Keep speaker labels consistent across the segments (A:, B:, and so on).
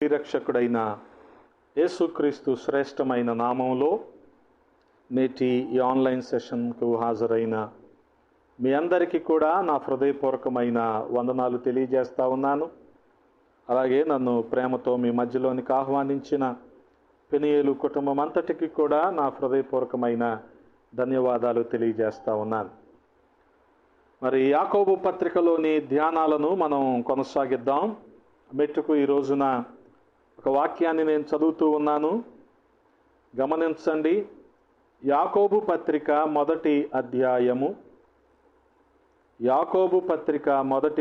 A: రక్షకుడైన యేసుక్రీస్తు శ్రేష్టమైన నామంలో నేటి ఈ ఆన్లైన్ సెషన్కు హాజరైన మీ అందరికీ కూడా నా హృదయపూర్వకమైన వందనాలు తెలియజేస్తా ఉన్నాను. అలాగే నన్ను ప్రేమతో మీ మధ్యలోనికి ఆహ్వానించిన పెనియేలు కుటుంబం అంతటికి కూడా నా హృదయపూర్వకమైన ధన్యవాదాలు తెలియజేస్తా ఉన్నాను. మరి యాకోబు పత్రికలోని ధ్యానాలను మనం కొనసాగిద్దాం. మెట్టుకు ఈ రోజున ఒక వాక్యాన్ని నేను చదువుతూ ఉన్నాను, గమనించండి. యాకోబు పత్రిక మొదటి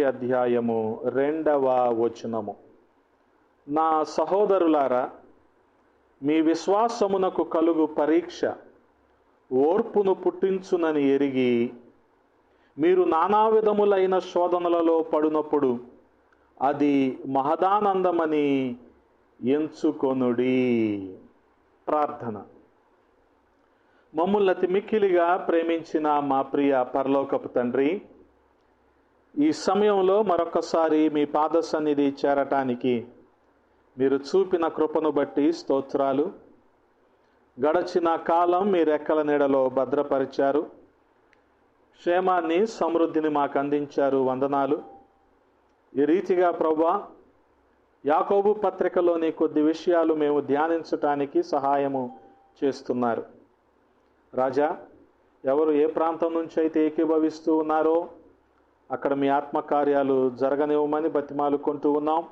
A: అధ్యాయము 2వ వచనము. నా సహోదరులారా, మీ విశ్వాసమునకు కలుగు పరీక్ష ఓర్పును పుట్టించునని ఎరిగి మీరు నానా విధములైన శోధనలలో పడినప్పుడు అది మహదానందమని ఎంచుకొనుడి. ప్రార్థన. మమ్ముల్ని అతి మిక్కిలిగా ప్రేమించిన మా ప్రియ పరలోకపు తండ్రి, ఈ సమయంలో మరొకసారి మీ పాద సన్నిధి చేరటానికి మీరు చూపిన కృపను బట్టి స్తోత్రాలు. గడచిన కాలం మీ రెక్కల నీడలో భద్రపరిచారు, క్షేమాన్ని సమృద్ధిని మాకు అందించారు. వందనాలు. ఈ రీతిగా ప్రభువా, యాకోబు పత్రికలోని కొద్ది విషయాలు మేము ధ్యానించటానికి సహాయము చేస్తున్నారు. రాజా, ఎవరు ఏ ప్రాంతం నుంచి అయితే ఏకీభవిస్తూ ఉన్నారో అక్కడ మీ ఆత్మకార్యాలు జరగనివ్వమని బతిమాలుకుంటూ ఉన్నాం.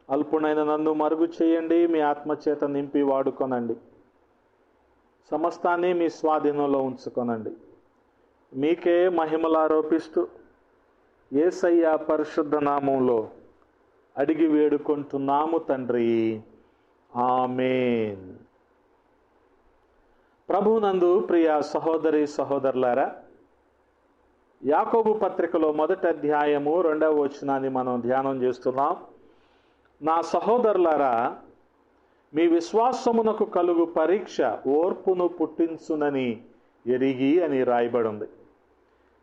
A: అల్పునైన నన్ను మరుగు చేయండి, మీ ఆత్మచేత నింపి వాడుకొనండి. సమస్తాన్ని మీ స్వాధీనంలో ఉంచుకొనండి. మీకే మహిమలు ఆరోపిస్తూ యేసయ్య పరిశుద్ధ నామంలో అడిగి వేడుకుంటున్నాము తండ్రి, ఆమేన్. ప్రభునందు ప్రియ సహోదరి సహోదరులారా, యాకోబు పత్రికలో మొదటి అధ్యాయము 2వ వచనాన్ని మనం ధ్యానం చేస్తున్నాం. నా సహోదరులారా, మీ విశ్వాసమునకు కలుగు పరీక్ష ఓర్పును పుట్టించునని ఎరిగి అని రాయబడి ఉంది.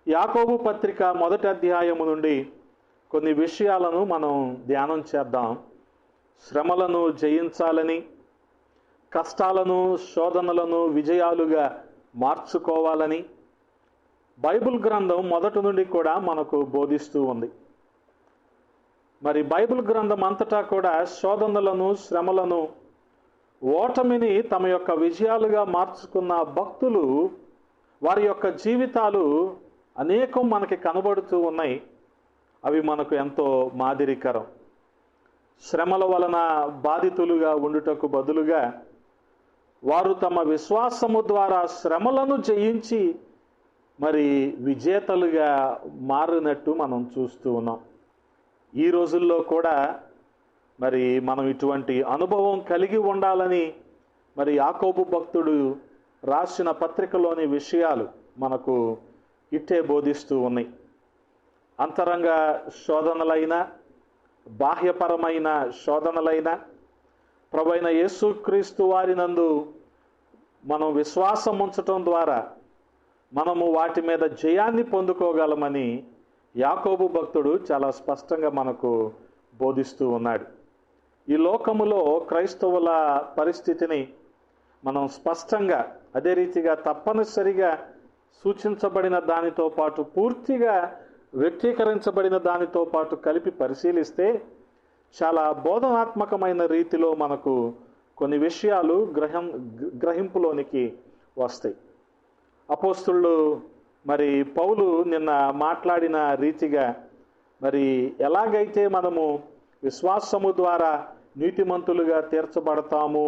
A: యాకోబు పత్రిక మొదటి అధ్యాయము నుండి కొన్ని విషయాలను మనం ధ్యానం చేద్దాం. శ్రమలను జయించాలని, కష్టాలను శోధనలను విజయాలుగా మార్చుకోవాలని బైబిల్ గ్రంథం మొదటి నుండి కూడా మనకు బోధిస్తూ ఉంది. మరి బైబిల్ గ్రంథం అంతటా కూడా శోధనలను, శ్రమలను, ఓటమిని తమ యొక్క విజయాలుగా మార్చుకున్న భక్తులు, వారి యొక్క జీవితాలు అనేకం మనకి కనబడుతూ ఉన్నాయి. అవి మనకు ఎంతో మాదిరికరం. శ్రమల వలన బాధితులుగా ఉండుటకు బదులుగా వారు తమ విశ్వాసము ద్వారా శ్రమలను జయించి మరి విజేతలుగా మారినట్టు మనం చూస్తూ ఉన్నాం. ఈ రోజుల్లో కూడా మరి మనం ఇటువంటి అనుభవం కలిగి ఉండాలని మరి యాకోబు భక్తుడు రాసిన పత్రికలోని విషయాలు మనకు ఇట్టే బోధిస్తూ ఉన్నాయి. అంతరంగ శోధనలైన, బాహ్యపరమైన శోధనలైన ప్రభువైన యేసుక్రీస్తు వారినందు మనం విశ్వాసం ఉంచటం ద్వారా మనము వాటి మీద జయాన్ని పొందుకోగలమని యాకోబు భక్తుడు చాలా స్పష్టంగా మనకు బోధిస్తూ ఉన్నాడు. ఈ లోకములో క్రైస్తవుల పరిస్థితిని మనం స్పష్టంగా, అదే రీతిగా తప్పనిసరిగా సూచించబడిన దానితో పాటు పూర్తిగా వ్యక్తీకరించబడిన దానితో పాటు కలిపి పరిశీలిస్తే చాలా బోధనాత్మకమైన రీతిలో మనకు కొన్ని విషయాలు గ్రహింపులోనికి వస్తాయి. అపోస్తలుడు మరి పౌలు నిన్న మాట్లాడిన రీతిగా మరి ఎలాగైతే మనము విశ్వాసము ద్వారా నీతిమంతులుగా తీర్చబడతాము,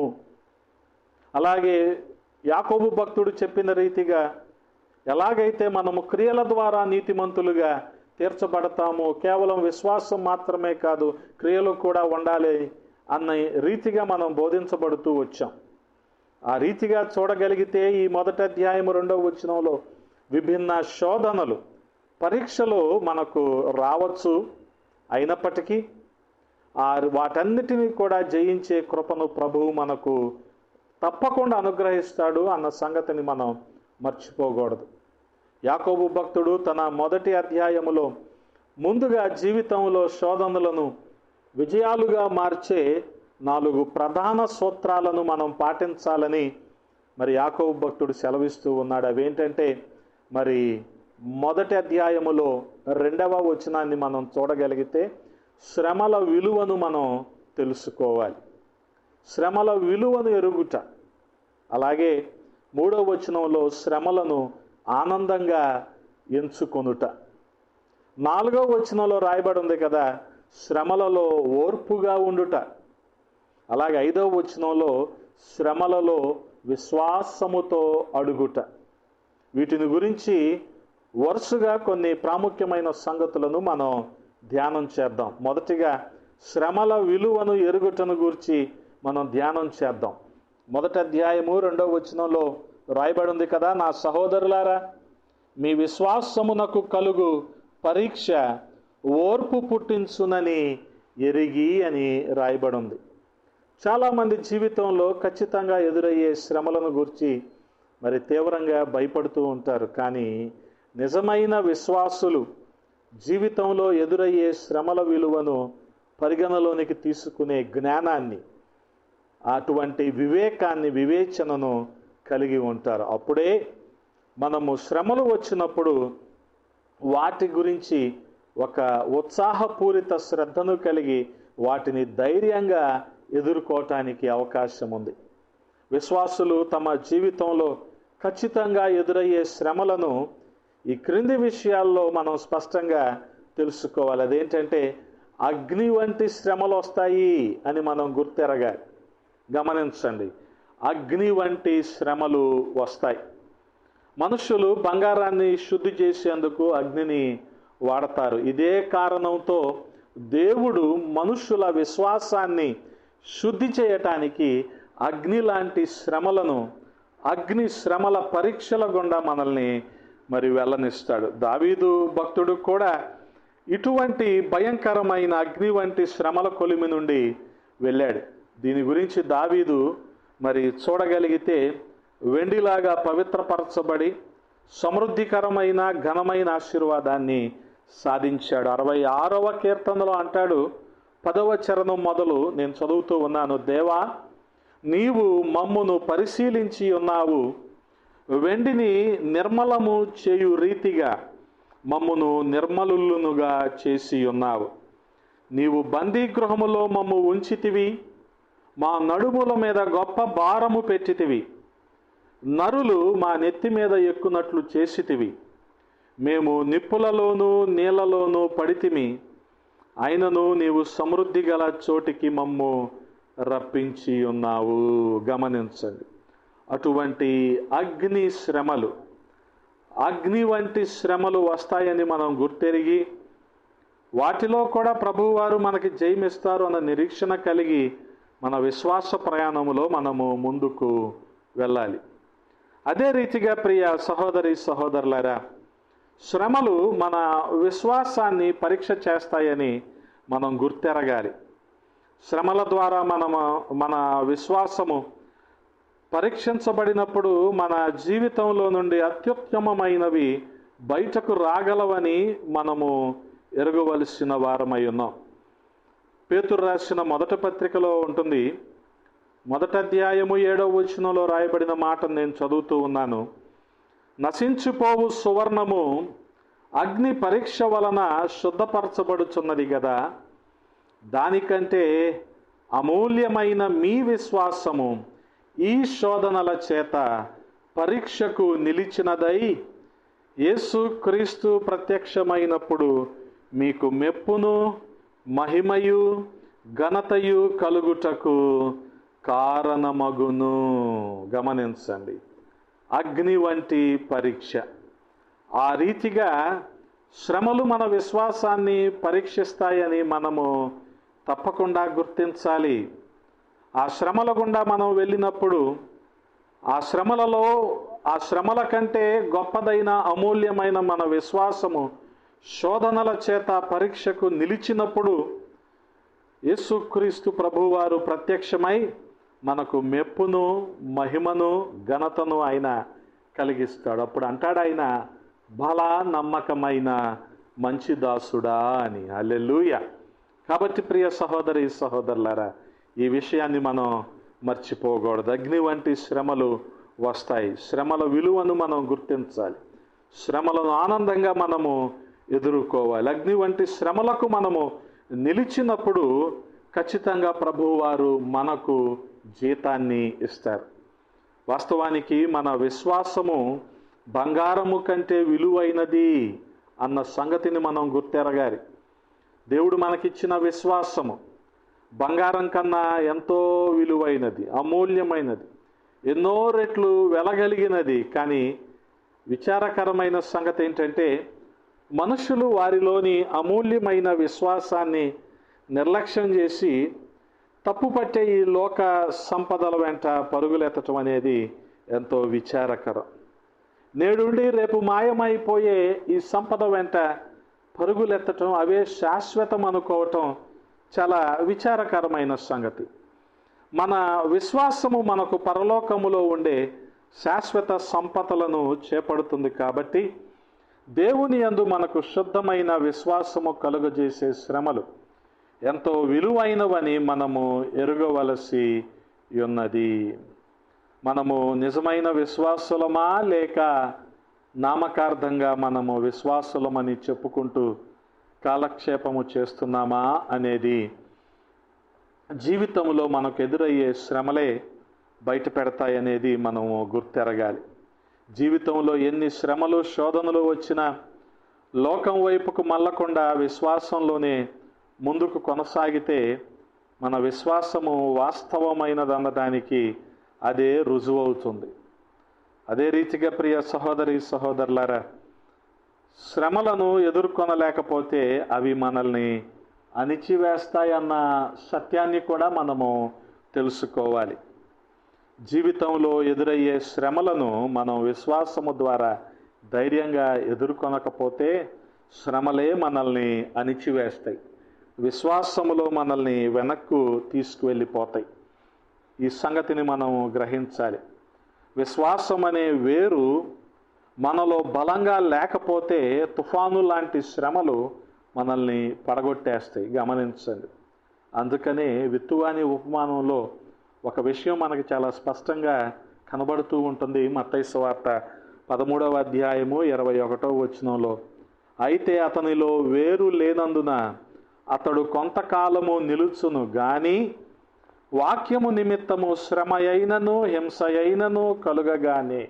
A: అలాగే యాకోబు భక్తుడు చెప్పిన రీతిగా ఎలాగైతే మనము క్రియల ద్వారా నీతిమంతులుగా తీర్చబడతాము, కేవలం విశ్వాసం మాత్రమే కాదు క్రియలు కూడా ఉండాలి అన్న రీతిగా మనం బోధించబడుతూ వచ్చాం. ఆ రీతిగా చూడగలిగితే ఈ మొదటి అధ్యాయం 2వ వచనంలో విభిన్న శోధనలు, పరీక్షలు మనకు రావచ్చు. అయినప్పటికీ వాటన్నిటినీ కూడా జయించే కృపను ప్రభువు మనకు తప్పకుండా అనుగ్రహిస్తాడు అన్న సంగతిని మనం మర్చిపోకూడదు. యాకోబు భక్తుడు తన మొదటి అధ్యాయములో ముందుగా జీవితంలో శోధనలను విజయాలుగా మార్చే 4 ప్రధాన సూత్రాలను మనం పాటించాలని మరి యాకోబు భక్తుడు సెలవిస్తూ ఉన్నాడు. అవేంటంటే మరి మొదటి అధ్యాయములో 2వ వచనాన్ని మనం చూడగలిగితే శ్రమల విలువను మనం తెలుసుకోవాలి, శ్రమల విలువను ఎరుగుట. అలాగే 3వ వచనంలో శ్రమలను ఆనందంగా ఎంచుకొనుట. 4వ వచనంలో రాయబడి ఉంది కదా, శ్రమలలో ఓర్పుగా ఉండుట. అలాగే 5వ వచనంలో శ్రమలలో విశ్వాసముతో అడుగుట. వీటిని గురించి వరుసగా కొన్ని ప్రాముఖ్యమైన సంగతులను మనం ధ్యానం చేద్దాం. మొదటిగా శ్రమల విలువను ఎరుగుటను గురించి మనం ధ్యానం చేద్దాం. మొదటి అధ్యాయము 2వ వచనంలో రాయబడి ఉంది కదా, నా సహోదరులారా, మీ విశ్వాసమునకు కలుగు పరీక్ష ఓర్పు పుట్టించునని ఎరిగి అని రాయబడి ఉంది. చాలామంది జీవితంలో ఖచ్చితంగా ఎదురయ్యే శ్రమలను గురించి మరి తీవ్రంగా భయపడుతూ ఉంటారు. కానీ నిజమైన విశ్వాసులు జీవితంలో ఎదురయ్యే శ్రమల విలువను పరిగణలోనికి తీసుకునే జ్ఞానాన్ని, అటువంటి వివేకాన్ని, వివేచనను కలిగి ఉంటారు. అప్పుడే మనము శ్రమలు వచ్చినప్పుడు వాటి గురించి ఒక ఉత్సాహపూరిత శ్రద్ధను కలిగి వాటిని ధైర్యంగా ఎదుర్కోవటానికి అవకాశం ఉంది. విశ్వాసులు తమ జీవితంలో ఖచ్చితంగా ఎదురయ్యే శ్రమలను ఈ క్రింది విషయాల్లో మనం స్పష్టంగా తెలుసుకోవాలి. అదేంటంటే అగ్ని వంటి శ్రమలు వస్తాయి అని మనం గుర్తెరగాలి. గమనించండి, అగ్ని వంటి శ్రమలు వస్తాయి. మనుషులు బంగారాన్ని శుద్ధి చేసేందుకు అగ్నిని వాడతారు. ఇదే కారణంతో దేవుడు మనుషుల విశ్వాసాన్ని శుద్ధి చేయటానికి అగ్ని లాంటి శ్రమలను, అగ్ని శ్రమల పరీక్షల గుండా మనల్ని మరి వెళ్ళనిస్తాడు. దావీదు భక్తుడు కూడా ఇటువంటి భయంకరమైన అగ్ని వంటి శ్రమల కొలిమి నుండి వెళ్ళాడు. దీని గురించి దావీదు మరి చూడగలిగితే వెండిలాగా పవిత్రపరచబడి సమృద్ధికరమైన ఘనమైన ఆశీర్వాదాన్ని సాధించాడు. 66వ కీర్తనలో అంటాడు, 10వ చరణం మొదలు నేను చదువుతూ ఉన్నాను, దేవా, నీవు మమ్మును పరిశీలించి ఉన్నావు, వెండిని నిర్మలము చేయు రీతిగా మమ్మును నిర్మలులునుగా చేసి ఉన్నావు. నీవు బందీగృహములో మమ్ము ఉంచితివి, మా నడుముల మీద గొప్ప భారము పెట్టితివి. నరులు మా నెత్తి మీద ఎక్కునట్లు చేసితివి. మేము నిప్పులలోనూ నీళ్లలోనూ పడితిమి, అయినను నీవు సమృద్ధి గల చోటికి మమ్ము రప్పించి ఉన్నావు. గమనించండి, అటువంటి అగ్ని శ్రమలు, అగ్ని వంటి శ్రమలు వస్తాయని మనం గుర్తెరిగి వాటిలో కూడా ప్రభువారు మనకి జయమిస్తారు అన్న నిరీక్షణ కలిగి మన విశ్వాస ప్రయాణములో మనము ముందుకు వెళ్ళాలి. అదే రీతిగా ప్రియ సహోదరి సహోదరులారా, శ్రమలు మన విశ్వాసాన్ని పరీక్ష చేస్తాయని మనం గుర్తెరగాలి. శ్రమల ద్వారా మన విశ్వాసము పరీక్షించబడినప్పుడు మన జీవితంలో నుండి అత్యుత్తమమైనవి బయటకు రాగలవని మనము ఎరగవలసిన వారమై ఉన్నాం. పేతురు రాసిన మొదటి పత్రికలో ఉంటుంది, మొదటి అధ్యాయము 7వ వచనంలో రాయబడిన మాటను నేను చదువుతూ ఉన్నాను. నశించిపోవు సువర్ణము అగ్ని పరీక్ష వలన శుద్ధపరచబడుచున్నది కదా, దానికంటే అమూల్యమైన మీ విశ్వాసము ఈ శోధనల చేత పరీక్షకు నిలిచినదై యేసుక్రీస్తు ప్రత్యక్షమైనప్పుడు మీకు మెప్పును మహిమయు ఘనతయు కలుగుటకు కారణమగును. గమనించండి, అగ్ని వంటి పరీక్ష. ఆ రీతిగా శ్రమలు మన విశ్వాసాన్ని పరీక్షిస్తాయని మనము తప్పకుండా గుర్తించాలి. ఆ శ్రమల గుండా మనం వెళ్ళినప్పుడు ఆ శ్రమల కంటే గొప్పదైన అమూల్యమైన మన విశ్వాసము శోధనల చేత పరీక్షకు నిలిచినప్పుడు యేసుక్రీస్తు ప్రభువారు ప్రత్యక్షమై మనకు మెప్పును మహిమను ఘనతను ఆయన కలిగిస్తాడు. అప్పుడు అంటాడు ఆయన, బలా నమ్మకమైన మంచి దాసుడా అని. హల్లెలూయా. కాబట్టి ప్రియ సహోదరి సహోదరులారా, ఈ విషయాన్ని మనం మర్చిపోకూడదు. అగ్ని వంటి శ్రమలు వస్తాయి. శ్రమల విలువను మనం గుర్తించాలి. శ్రమలను ఆనందంగా మనము ఎదుర్కోవాలి. అగ్ని వంటి శ్రమలకు మనము నిలిచినప్పుడు ఖచ్చితంగా ప్రభువారు మనకు జీతాన్ని ఇస్తారు. వాస్తవానికి మన విశ్వాసము బంగారము కంటే విలువైనది అన్న సంగతిని మనం గుర్తెరగాలి. దేవుడు మనకిచ్చిన విశ్వాసము బంగారం కన్నా ఎంతో విలువైనది, అమూల్యమైనది, ఎన్నో రెట్లు వెలగలిగినది. కానీ విచారకరమైన సంగతి ఏంటంటే, మనుషులు వారిలోని అమూల్యమైన విశ్వాసాన్ని నిర్లక్ష్యం చేసి తప్పుపట్టే ఈ లోక సంపదల వెంట పరుగులెత్తటం అనేది ఎంతో విచారకరం. నేడుండి రేపు మాయమైపోయే ఈ సంపద వెంట పరుగులెత్తటం, అవే శాశ్వతం అనుకోవటం చాలా విచారకరమైన సంగతి. మన విశ్వాసము మనకు పరలోకములో ఉండే శాశ్వత సంపదలను చేపడుతుంది. కాబట్టి దేవుని యందు మనకు శుద్ధమైన విశ్వాసము కలుగజేసే శ్రమలు ఎంతో విలువైనవని మనము ఎరుగవలసి ఉన్నది. మనము నిజమైన విశ్వాసులమా లేక నామకార్థంగా మనము విశ్వాసులమని చెప్పుకుంటూ కాలక్షేపము చేస్తున్నామా అనేది జీవితంలో మనకు ఎదురయ్యే శ్రమలే బయట పెడతాయనేది మనము గుర్తెరగాలి. జీవితంలో ఎన్ని శ్రమలు శోధనలు వచ్చినా లోకం వైపుకు మళ్ళకుండా విశ్వాసంలోనే ముందుకు కొనసాగితే మన విశ్వాసము వాస్తవమైనదనడానికి అదే రుజువవుతుంది. అదే రీతిగా ప్రియ సహోదరి సహోదరులారా, శ్రమలను ఎదుర్కొనలేకపోతే అవి మనల్ని అణిచివేస్తాయన్న సత్యాన్ని కూడా మనము తెలుసుకోవాలి. జీవితంలో ఎదురయ్యే శ్రమలను మనం విశ్వాసము ద్వారా ధైర్యంగా ఎదుర్కొనకపోతే శ్రమలే మనల్ని అణిచివేస్తాయి, విశ్వాసములో మనల్ని వెనక్కు తీసుకువెళ్ళిపోతాయి. ఈ సంగతిని మనం గ్రహించాలి. విశ్వాసం అనే వేరు మనలో బలంగా లేకపోతే తుఫాను లాంటి శ్రమలు మనల్ని పడగొట్టేస్తాయి. గమనించండి. అందుకనే విత్తువాని ఉపమానంలో ఒక విషయం మనకి చాలా స్పష్టంగా కనబడుతూ ఉంటుంది. మత్తయి సువార్త 13వ అధ్యాయము 21వ వచనంలో, అయితే అతనిలో వేరు లేనందున అతడు కొంతకాలము నిలుచును గాని వాక్యము నిమిత్తము శ్రమ అయినను హింస అయినను కలుగగానే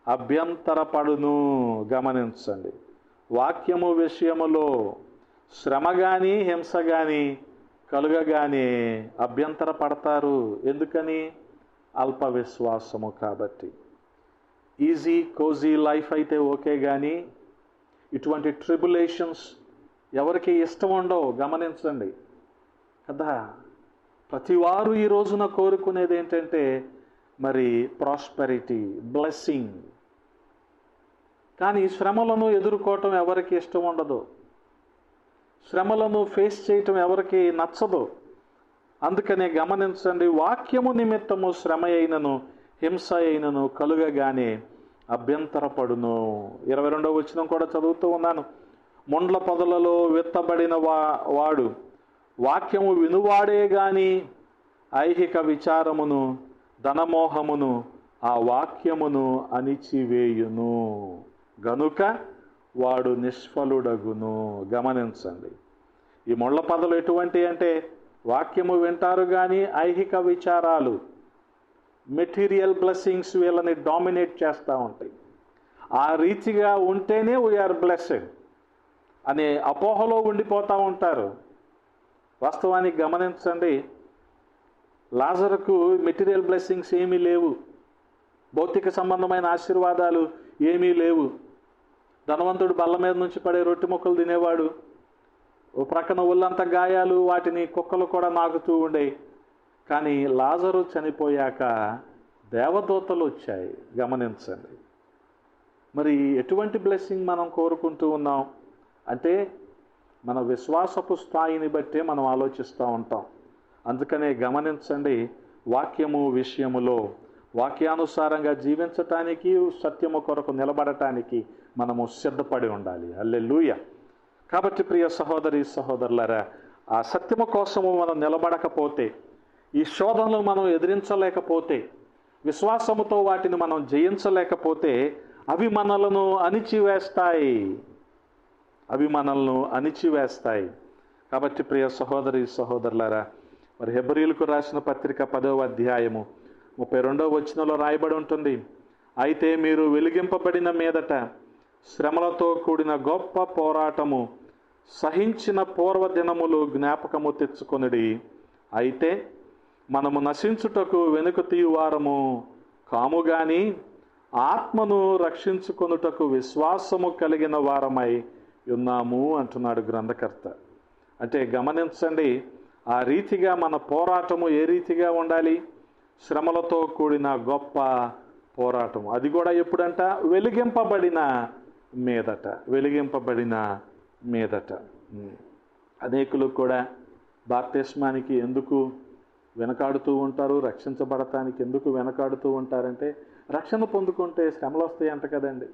A: అభ్యంతరపడును. గమనించండి. వాక్యము విషయములో శ్రమ కానీ హింస కానీ కలుగగానే అభ్యంతర పడతారు. ఎందుకని? అల్ప విశ్వాసము కాబట్టి. ఈజీ కోజీ లైఫ్ అయితే ఓకే, కానీ ఇటువంటి ట్రిబులేషన్స్ ఎవరికి ఇష్టం ఉండవు. గమనించండి కదా. ప్రతివారు ఈ రోజున కోరుకునేది ఏంటంటే మరి ప్రాస్పెరిటీ, బ్లెస్సింగ్. కానీ శ్రమలను ఎదుర్కోవటం ఎవరికి ఇష్టం ఉండదు. శ్రమలను ఫేస్ చేయటం ఎవరికి నచ్చదు. అందుకనే గమనించండి, వాక్యము నిమిత్తము శ్రమ అయినను హింస అయినను కలుగగానే అభ్యంతరపడును. 22వ వచనం కూడా చదువుతూ ఉన్నాను. ముండ్ల పొదలలో విత్తబడిన వాడు వాక్యము వినువాడే గాని ఐహిక విచారమును ధనమోహమును ఆ వాక్యమును అణిచివేయును గనుక వాడు నిష్ఫలుడగును. గమనించండి. ఈ ముళ్ళ పొదలు ఎటువంటి అంటే వాక్యము వింటారు కానీ ఐహిక విచారాలు, మెటీరియల్ బ్లెస్సింగ్స్ వీళ్ళని డామినేట్ చేస్తూ ఉంటాయి. ఆ రీతిగా ఉంటేనే వీఆర్ బ్లెస్సెడ్ అనే అపోహలో ఉండిపోతూ ఉంటారు. వాస్తవానికి గమనించండి, లాజరుకు మెటీరియల్ బ్లెస్సింగ్స్ ఏమీ లేవు, భౌతిక సంబంధమైన ఆశీర్వాదాలు ఏమీ లేవు. ధనవంతుడు బల్ల మీద నుంచి పడే రొట్టె ముక్కలు తినేవాడు. ఓ ప్రక్కన ఒళ్ళంతా గాయాలు, వాటిని కుక్కలు కూడా నాకుతూ ఉండేవి. కానీ లాజరు చనిపోయాక దేవదూతలు వచ్చాయి. గమనించండి. మరి ఎటువంటి బ్లెస్సింగ్ మనం కోరుకుంటూ ఉన్నాం అంటే మన విశ్వాసపు స్థాయిని బట్టే మనం ఆలోచిస్తూ ఉంటాం. అందుకనే గమనించండి, వాక్యము విషయములో వాక్యానుసారంగా జీవించటానికి, సత్యము కొరకు నిలబడటానికి మనము సిద్ధపడి ఉండాలి. హల్లెలూయా. కాబట్టి ప్రియ సహోదరి సహోదరులారా, ఆ సత్యము కోసము మనం నిలబడకపోతే, ఈ శోధనలు మనం ఎదిరించలేకపోతే, విశ్వాసముతో వాటిని మనం జయించలేకపోతే అవి మనలను అణిచివేస్తాయి. కాబట్టి ప్రియ సహోదరి సహోదరులారా, మరి హెబ్రీయులకు రాసిన పత్రిక 10వ అధ్యాయము 32వ వచనంలో రాయబడి ఉంటుంది, అయితే మీరు వెలిగింపబడిన మీదట శ్రమలతో కూడిన గొప్ప పోరాటము సహించిన పూర్వదినములు జ్ఞాపకము తెచ్చుకొనిడి. అయితే మనము నశించుటకు వెనుక తీయువారము కాము గాని ఆత్మను రక్షించుకొనుటకు విశ్వాసము కలిగిన వారమై ఉన్నాము అంటున్నాడు గ్రంథకర్త. అంటే గమనించండి, ఆ రీతిగా మన పోరాటము ఏ రీతిగా ఉండాలి? శ్రమలతో కూడిన గొప్ప పోరాటం. అది కూడా ఎప్పుడంట? వెలిగింపబడిన మీదట. అనేకులు కూడా బాప్తిస్మానికి ఎందుకు వెనకాడుతూ ఉంటారు, రక్షించబడటానికి ఎందుకు వెనకాడుతూ ఉంటారంటే, రక్షణ పొందుకుంటే శ్రమలు వస్తాయంట కదండి,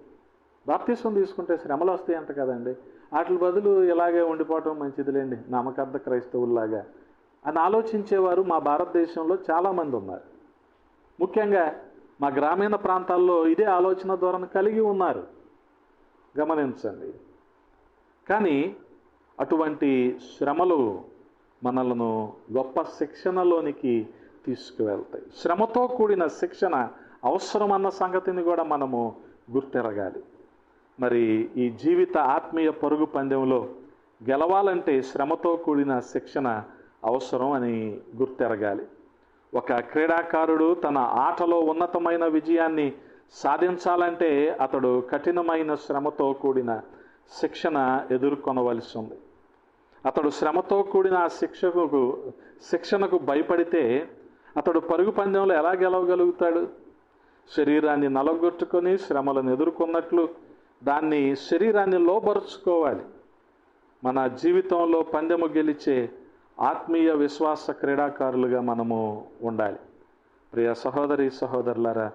A: బాప్తిస్మం తీసుకుంటే శ్రమలు వస్తాయంట కదండి, వాటి బదులు ఇలాగే ఉండిపోవటం మంచిదిలేండి నమ్మకద్ద క్రైస్తవుల్లాగా అని ఆలోచించేవారు మా భారతదేశంలో చాలామంది ఉన్నారు. ముఖ్యంగా మా గ్రామీణ ప్రాంతాల్లో ఇదే ఆలోచన ధోరణి కలిగి ఉన్నారు, గమనించండి. కానీ అటువంటి శ్రమలు మనలను గొప్ప శిక్షణలోనికి తీసుకువెళ్తాయి. శ్రమతో కూడిన శిక్షణ అవసరం అన్న సంగతిని కూడా మనము గుర్తెరగాలి. మరి ఈ జీవిత ఆత్మీయ పరుగు పందెంలో గెలవాలంటే శ్రమతో కూడిన శిక్షణ అవసరం అని గుర్తెరగాలి. ఒక క్రీడాకారుడు తన ఆటలో ఉన్నతమైన విజయాన్ని సాధించాలంటే అతడు కఠినమైన శ్రమతో కూడిన శిక్షణ ఎదుర్కొనవలసి ఉంది. అతడు శ్రమతో కూడిన ఆ శిక్షణకు భయపడితే అతడు పరుగు పందెంలో ఎలా గెలవగలుగుతాడు? శరీరాన్ని నలగొట్టుకొని శ్రమలను ఎదుర్కొన్నట్లు దాన్ని శరీరాన్ని లోబరుచుకోవాలి. మన జీవితంలో పందెము గెలిచే ఆత్మీయ విశ్వాస క్రీడాకారులుగా మనము ఉండాలి. ప్రియ సహోదరి సహోదరులారా,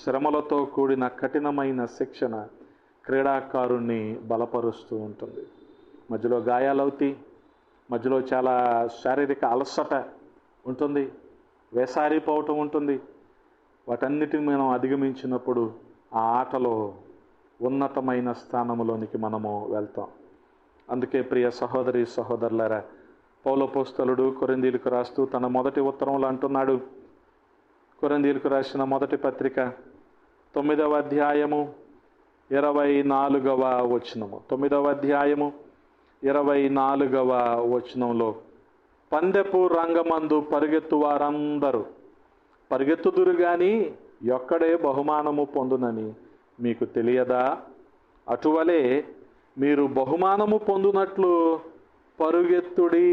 A: శ్రమలతో కూడిన కఠినమైన శిక్షణ క్రీడాకారుణ్ణి బలపరుస్తూ ఉంటుంది. మధ్యలో గాయాలవుతాయి, మధ్యలో చాలా శారీరక అలసట ఉంటుంది, వేసారిపోవటం ఉంటుంది. వాటన్నిటిని మనం అధిగమించినప్పుడు ఆ ఆటలో ఉన్నతమైన స్థానంలోనికి మనము వెళ్తాం. అందుకే ప్రియ సహోదరి సహోదరులారా, పౌలపోస్తలుడు కొరింథీయులకు రాస్తూ తన మొదటి ఉత్తరంలో అంటున్నాడు, కొరింథీయులకు రాసిన మొదటి పత్రిక 9వ అధ్యాయము 24వ వచనము, 9వ అధ్యాయము 24వ వచనంలో, పందెపు రంగమందు పరిగెత్తు వారందరూ పరిగెత్తుదురు గాని ఒక్కడే బహుమానము పొందునని మీకు తెలియదా? అటువలే మీరు బహుమానము పొందునట్లు పరుగెత్తుడి.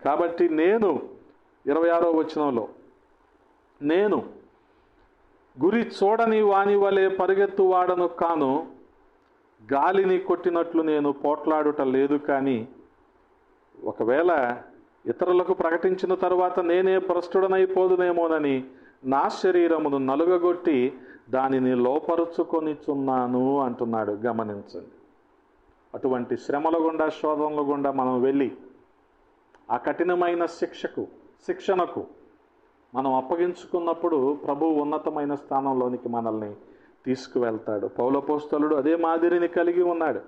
A: కాబట్టి నేను 26వ వచనంలో, నేను గురి చూడని వాని వలె పరిగెత్తు వాడను కాను, గాలిని కొట్టినట్లు నేను పోట్లాడుట లేదు. కానీ ఒకవేళ ఇతరులకు ప్రకటించిన తరువాత నేనే భ్రష్టుడనైపోదునేమోనని నా శరీరమును నలుగగొట్టి దానిని లోపరుచుకొనిచున్నాను అంటున్నాడు. గమనించండి, అటువంటి శ్రమల గుండా శోధనల గుండా మనం వెళ్ళి ఆ కఠినమైన శిక్షణకు మనం అప్పగించుకున్నప్పుడు ప్రభువు ఉన్నతమైన స్థానంలోనికి మనల్ని తీసుకువెళ్తాడు. పౌలపోస్తలుడు అదే మాదిరిని కలిగి ఉన్నాడు.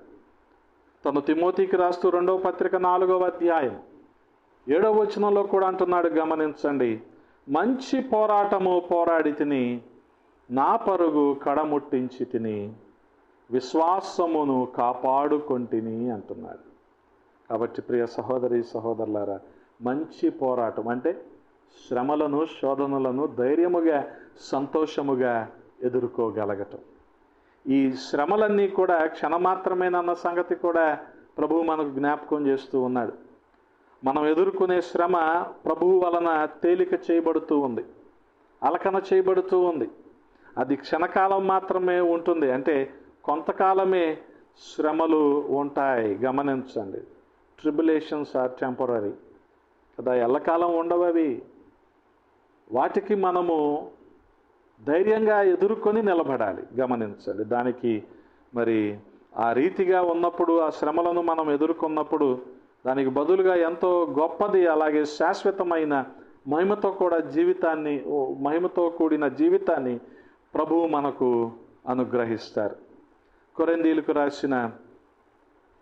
A: తను తిమోతికి రాస్తూ 2వ పత్రిక 4వ అధ్యాయం 7వ వచనంలో కూడా అంటున్నాడు, గమనించండి, మంచి పోరాటము పోరాడి తిని, నా పరుగు కడముట్టించి తిని, విశ్వాసమును కాపాడుకొంటిని అంటున్నాడు. కాబట్టి ప్రియ సహోదరి సహోదరులారా, మంచి పోరాటం అంటే శ్రమలను శోధనలను ధైర్యముగా సంతోషముగా ఎదుర్కోగలగటం. ఈ శ్రమలన్నీ కూడా క్షణమాత్రమేనన్న సంగతి కూడా ప్రభువు మనకు జ్ఞాపకం చేస్తూ ఉన్నాడు. మనం ఎదుర్కొనే శ్రమ ప్రభువు వలన తేలిక చేయబడుతూ ఉంది, అలకన చేయబడుతూ ఉంది. అది క్షణకాలం మాత్రమే ఉంటుంది, అంటే కొంతకాలమే శ్రమలు ఉంటాయి. గమనించండి, ట్రిబులేషన్స్ ఆర్ టెంపరరీ కదా, ఎల్లకాలం ఉండవు అవి. వాటికి మనము ధైర్యంగా ఎదుర్కొని నిలబడాలి. గమనించండి, దానికి మరి ఆ రీతిగా ఉన్నప్పుడు, ఆ శ్రమలను మనం ఎదుర్కొన్నప్పుడు దానికి బదులుగా ఎంతో గొప్పది, అలాగే శాశ్వతమైన మహిమతో కూడిన జీవితాన్ని ప్రభువు మనకు అనుగ్రహిస్తారు. కొరింథీయులకు రాసిన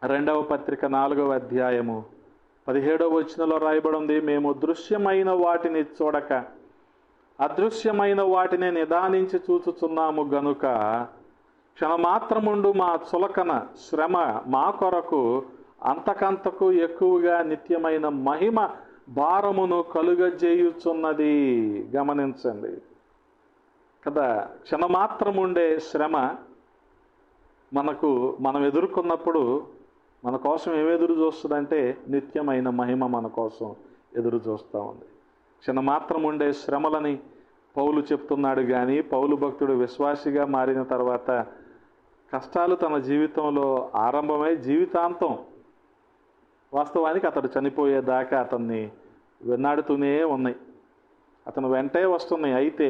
A: 2వ పత్రిక 4వ అధ్యాయము 17వ వచనంలో రాయబడి ఉంది, మేము దృశ్యమైన వాటిని చూడక అదృశ్యమైన వాటిని నిదానించి చూచుచున్నాము గనుక క్షణమాత్రముండు మా చులకన శ్రమ మా కొరకు అంతకంతకు ఎక్కువగా నిత్యమైన మహిమ భారమును కలుగజేయుచున్నది. గమనించండి కదా, క్షణమాత్రముండే శ్రమ మనం ఎదుర్కొన్నప్పుడు మన కోసం ఏమి ఎదురు చూస్తుందంటే నిత్యమైన మహిమ మన కోసం ఎదురు చూస్తూ ఉంది. క్షణమాత్రం ఉండే శ్రమలని పౌలు చెప్తున్నాడు. కానీ పౌలు భక్తుడు విశ్వాసిగా మారిన తర్వాత కష్టాలు తన జీవితంలో ఆరంభమై జీవితాంతం, వాస్తవానికి అతడు చనిపోయేదాకా అతన్ని వెన్నాడుతూనే ఉన్నాయి, అతను వెంటే వస్తున్నాయి. అయితే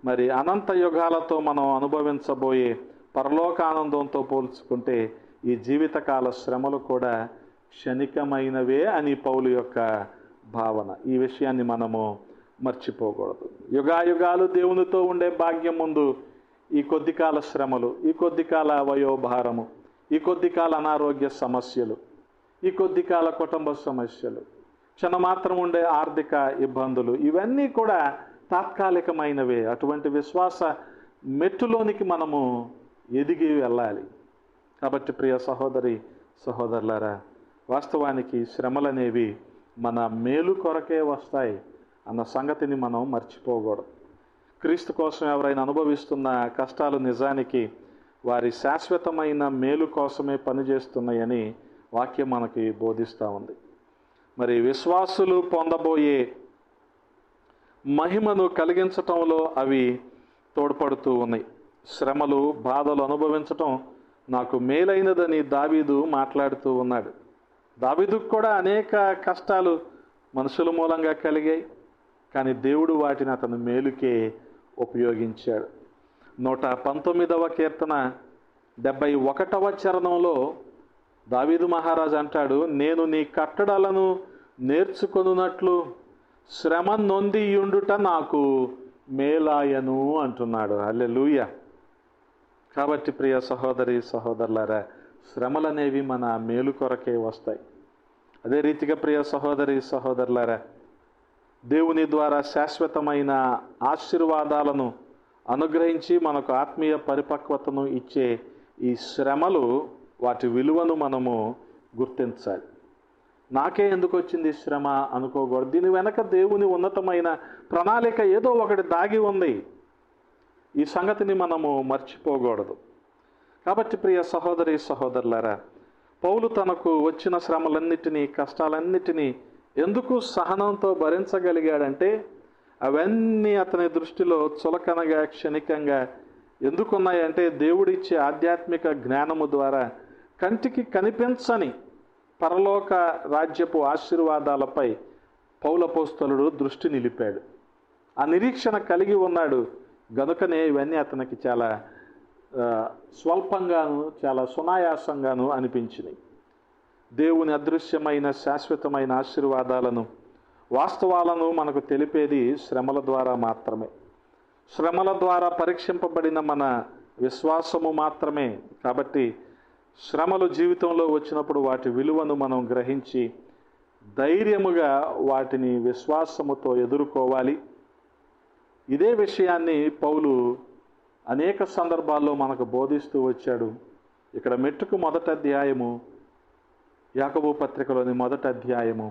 A: మరి అనంత యుగాలతో మనం అనుభవించబోయే పరలోకానందంతో పోల్చుకుంటే ఈ జీవితకాల శ్రమలు కూడా క్షణికమైనవే అని పౌలు యొక్క భావన. ఈ విషయాన్ని మనము మర్చిపోకూడదు. యుగాయుగాలు దేవునితో ఉండే భాగ్యం ముందు ఈ కొద్ది కాల శ్రమలు, ఈ కొద్ది కాల వయోభారము, ఈ కొద్ది కాల అనారోగ్య సమస్యలు, ఈ కొద్ది కాల కుటుంబ సమస్యలు, క్షణమాత్రం ఉండే ఆర్థిక ఇబ్బందులు, ఇవన్నీ కూడా తాత్కాలికమైనవే. అటువంటి విశ్వాస మెట్టులోనికి మనము ఎదిగి వెళ్ళాలి. కాబట్టి ప్రియ సహోదరి సహోదరులారా, వాస్తవానికి శ్రమలనేవి మన మేలు కొరకే వస్తాయి అన్న సంగతిని మనం మర్చిపోకూడదు. క్రీస్తు కోసం ఎవరైనా అనుభవిస్తున్న కష్టాలు నిజానికి వారి శాశ్వతమైన మేలు కోసమే పనిచేస్తున్నాయని వాక్యం మనకి బోధిస్తూ ఉంది. మరి విశ్వాసులు పొందబోయే మహిమను కలిగించటంలో అవి తోడ్పడుతూ ఉన్నాయి. శ్రమలు, బాధలు అనుభవించటం నాకు మేలైనదని దావీదు మాట్లాడుతూ ఉన్నాడు. దావీదుకు కూడా అనేక కష్టాలు మనుషుల మూలంగా కలిగాయి, కానీ దేవుడు వాటిని అతను మేలుకే ఉపయోగించాడు. 119వ కీర్తన 71వ చరణంలో దావీదు మహారాజు అంటాడు, నేను నీ కట్టడలను నేర్చుకొనున్నట్లు శ్రమ నొందియుండుట నాకు మేలాయను అంటున్నాడు. హల్లెలూయా. కాబట్టి ప్రియ సహోదరి సహోదరులారా, శ్రమలనేవి మన మేలు కొరకే వస్తాయి. అదే రీతిగా ప్రియ సహోదరి సహోదరులారా, దేవుని ద్వారా శాశ్వతమైన ఆశీర్వాదాలను అనుగ్రహించి మనకు ఆత్మీయ పరిపక్వతను ఇచ్చే ఈ శ్రమలు, వాటి విలువను మనము గుర్తించాలి. నాకే ఎందుకు వచ్చింది శ్రమ అనుకోకూడదు. దీని వెనక దేవుని ఉన్నతమైన ప్రణాళిక ఏదో ఒకటి దాగి ఉంది. ఈ సంగతిని మనము మర్చిపోకూడదు. కాబట్టి ప్రియ సహోదరి సహోదరులారా, పౌలు తనకు వచ్చిన శ్రమలన్నిటినీ, కష్టాలన్నిటినీ ఎందుకు సహనంతో భరించగలిగాడంటే అవన్నీ అతని దృష్టిలో చులకనగా, క్షణికంగా ఎందుకున్నాయంటే దేవుడిచ్చే ఆధ్యాత్మిక జ్ఞానము ద్వారా కంటికి కనిపించని పరలోక రాజ్యపు ఆశీర్వాదాలపై పౌలపోస్తలుడు దృష్టి నిలిపాడు. ఆ నిరీక్షణ కలిగి ఉన్నాడు గనుకనే ఇవన్నీ అతనికి చాలా స్వల్పంగాను, చాలా సునాయాసంగాను అనిపించినాయి. దేవుని అదృశ్యమైన శాశ్వతమైన ఆశీర్వాదాలను, వాస్తవాలను మనకు తెలిపేది శ్రమల ద్వారా మాత్రమే. శ్రమల ద్వారా పరీక్షింపబడిన మన విశ్వాసము మాత్రమే. కాబట్టి శ్రమలు జీవితంలో వచ్చినప్పుడు వాటి విలువను మనం గ్రహించి ధైర్యముగా వాటిని విశ్వాసముతో ఎదుర్కోవాలి. ఇదే విషయాన్ని పౌలు అనేక సందర్భాల్లో మనకు బోధిస్తూ వచ్చాడు. ఇక్కడ మెట్టుకు మొదటి అధ్యాయము, యాకోబు పత్రికలోని మొదటి అధ్యాయము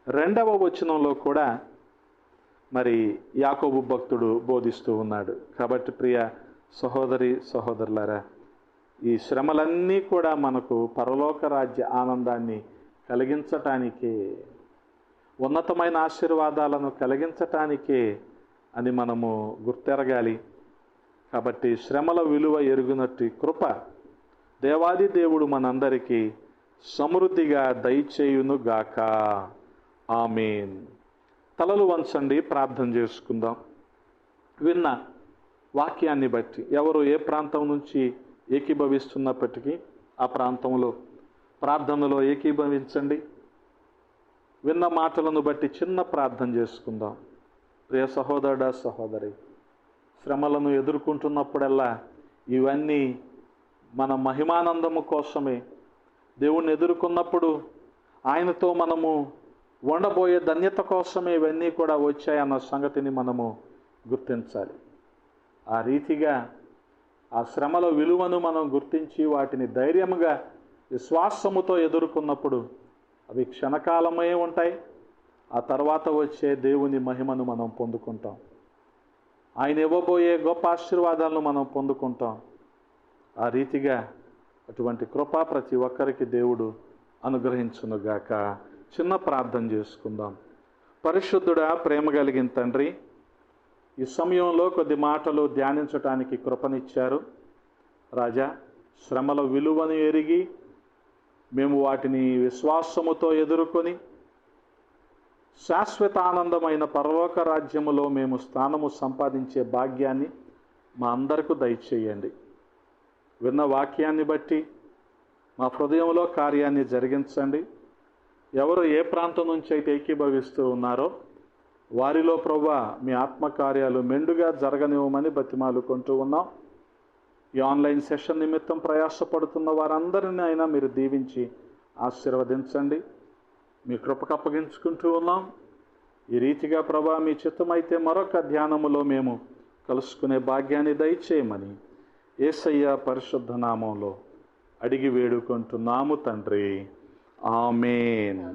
A: 2వ వచనంలో కూడా మరి యాకోబు భక్తుడు బోధిస్తూ ఉన్నాడు. కాబట్టి ప్రియ సహోదరి సహోదరులారా, ఈ శ్రమలన్నీ కూడా మనకు పరలోక రాజ్య ఆనందాన్ని కలిగించటానికే, ఉన్నతమైన ఆశీర్వాదాలను కలిగించటానికే అని మనము గుర్తెరగాలి. కాబట్టి శ్రమల విలువ ఎరుగునట్టి కృప దేవాది దేవుడు మనందరికీ సమృద్ధిగా దయచేయునుగాక. ఆమేన్. తలలు వంచండి, ప్రార్థన చేసుకుందాం. విన్న వాక్యాన్ని బట్టి ఎవరు ఏ ప్రాంతం నుంచి ఏకీభవిస్తున్నప్పటికీ ఆ ప్రాంతంలో ప్రార్థనలో ఏకీభవించండి. విన్న మాటలను బట్టి చిన్న ప్రార్థన చేసుకుందాం. ప్రియ సహోదరుడా, సహోదరి, శ్రమలను ఎదుర్కొంటున్నప్పుడల్లా ఇవన్నీ మన మహిమానందము కోసమే. దేవుణ్ణి ఎదుర్కొన్నప్పుడు ఆయనతో మనము ఉండబోయే ధన్యత కోసమే ఇవన్నీ కూడా వచ్చాయన్న సంగతిని మనము గుర్తించాలి. ఆ రీతిగా ఆ శ్రమల విలువను మనం గుర్తించి వాటిని ధైర్యముగా విశ్వాసముతో ఎదుర్కొన్నప్పుడు అవి క్షణకాలమే ఉంటాయి. ఆ తర్వాత వచ్చే దేవుని మహిమను మనం పొందుకుంటాం. ఆయన ఇవ్వబోయే గొప్ప ఆశీర్వాదాలను మనం పొందుకుంటాం. ఆ రీతిగా అటువంటి కృప ప్రతి ఒక్కరికి దేవుడు అనుగ్రహించునుగాక. చిన్న ప్రార్థన చేసుకుందాం. పరిశుద్ధుడా, ప్రేమ కలిగిన తండ్రి, ఈ సమయంలో కొద్ది మాటలు ధ్యానించటానికి కృపనిచ్చారు. రాజా, శ్రమల విలువను ఎరిగి మేము వాటిని విశ్వాసముతో ఎదుర్కొని శాశ్వత ఆనందమైన పరలోక రాజ్యములో మేము స్థానము సంపాదించే భాగ్యాన్ని మా అందరికీ దయచేయండి. విన్న వాక్యాన్ని బట్టి మా హృదయంలో కార్యాన్ని జరిగించండి. ఎవరు ఏ ప్రాంతం నుంచి అయితే ఏకీభవిస్తూ ఉన్నారో వారిలో ప్రభువా మీ ఆత్మకార్యాలు మెండుగా జరగనివ్వమని బతిమాలుకుంటూ ఉన్నాం. ఈ ఆన్లైన్ సెషన్ నిమిత్తం ప్రయాసపడుతున్న వారందరినీ అయినా మీరు దీవించి ఆశీర్వదించండి. మీ కృపకు అప్పగించుకుంటూ ఉన్నాం. ఈ రీతిగా ప్రభువా మీ చిత్తమైతే మరొక ధ్యానములో మేము కలుసుకునే భాగ్యాన్ని దయచేయమని యేసయ్య పరిశుద్ధ నామంలో అడిగి వేడుకుంటున్నాము తండ్రి. ఆమేన్.